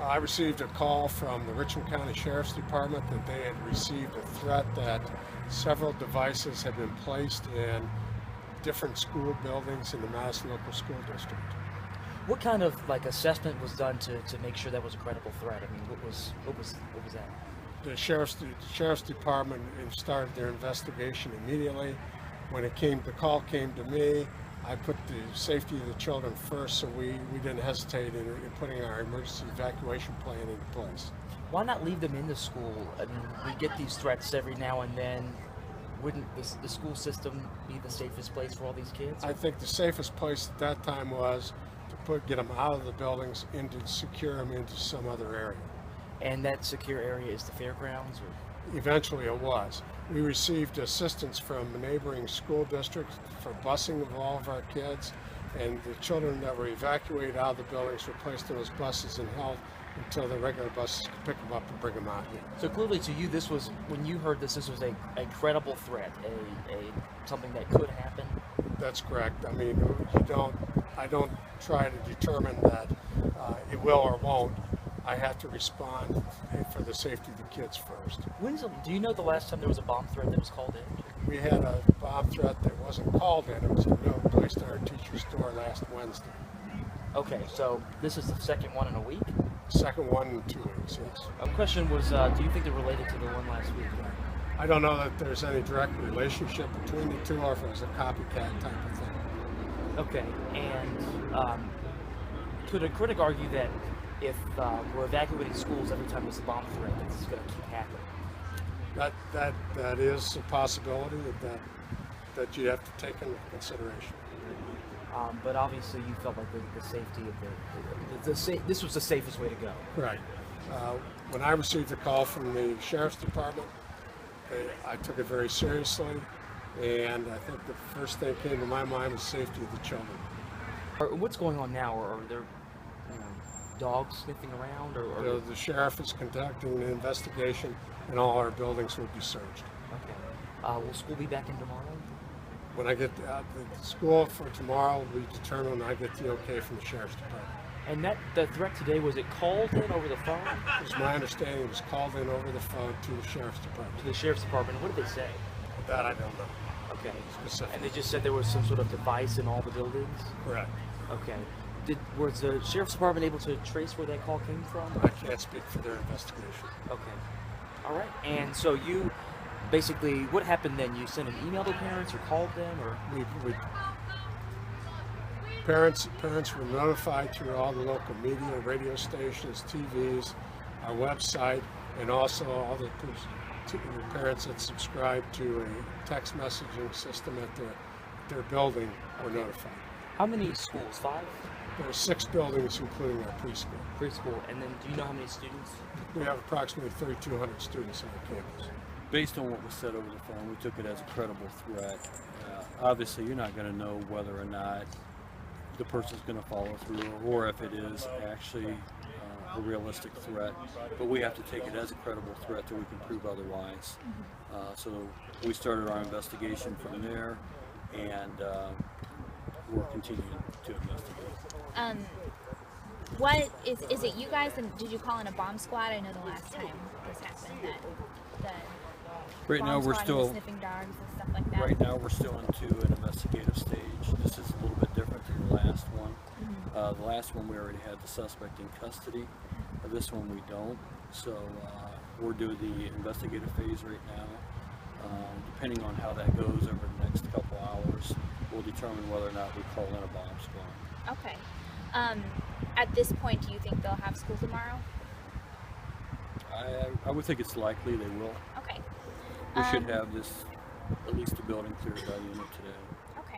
I received a call from the Richland County Sheriff's Department that they had received a threat that several devices had been placed in different school buildings in the Madison local school district. What kind of assessment was done to make sure that was a credible threat? I mean, what was that? The Sheriff's Department started their investigation immediately. When the call came to me, I put the safety of the children first, so we didn't hesitate in putting our emergency evacuation plan into place. Why not leave them in the school? I mean, we get these threats every now and then. Wouldn't the school system be the safest place for all these kids? I think the safest place at that time was to get them out of the buildings and to secure them into some other area. And that secure area is the fairgrounds? Or? Eventually it was. We received assistance from neighboring school districts for busing of all of our kids, and the children that were evacuated out of the buildings were placed in those buses and held until the regular buses could pick them up and bring them out here. So clearly to you, this was, when you heard this was a credible threat, a something that could happen? That's correct. I mean, I don't try to determine that it will or won't. I have to respond for the safety of the kids first. Do you know the last time there was a bomb threat that was called in? We had a bomb threat that wasn't called in. It was a note placed on our teacher's door last Wednesday. Okay, so this is the second one in a week? Second one in 2 weeks, yes. A question was, do you think they're related to the one last week? I don't know that there's any direct relationship between the two, or if it was a copycat type of thing. Okay, and could a critic argue that if we're evacuating schools every time there's a bomb threat, that this is going to keep happening? That is a possibility that you have to take into consideration. But obviously, you felt like the safety of this was the safest way to go. Right. When I received the call from the Sheriff's Department, I took it very seriously, and I think the first thing that came to my mind was safety of the children. What's going on now? Are there dogs sniffing around? Or The sheriff is conducting an investigation, and all our buildings will be searched. Okay. Will school be back in tomorrow? When I get the school for tomorrow will be determined when I get the okay from the Sheriff's Department. And the threat today, was it called in over the phone? It was my understanding it was called in over the phone to the Sheriff's Department. To the Sheriff's Department. What did they say? That I don't know. Okay. Specifically. And they just said there was some sort of device in all the buildings? Correct. Okay. Was the Sheriff's Department able to trace where that call came from? I can't speak for their investigation. Okay. All right. And so you basically, what happened then? You sent an email to parents or called them, or? Parents were notified through all the local media, radio stations, TVs, our website, and also all the parents that subscribe to a text messaging system at their building were notified. How many schools? 5? There are 6 buildings, including our preschool. Preschool. And then do you know how many students? We have approximately 3,200 students on our campus. Based on what was said over the phone, we took it as a credible threat. Obviously, you're not going to know whether or not the person's going to follow through, or if it is actually a realistic threat. But we have to take it as a credible threat till we can prove otherwise. So we started our investigation from there, and we're continuing to investigate. What is it you guys, and did you call in a bomb squad? I know the last time this happened that right now we're still sniffing dogs and stuff like that. Right now we're still into an investigative stage. This is a little bit different than the last one. The last one we already had the suspect in custody. This one we don't. So we're doing the investigative phase right now. Depending on how that goes over the next couple hours, we'll determine whether or not we call in a bomb squad. Okay. At this point, do you think they'll have school tomorrow? I would think it's likely they will. Okay. We should have at least the building cleared by the end of today.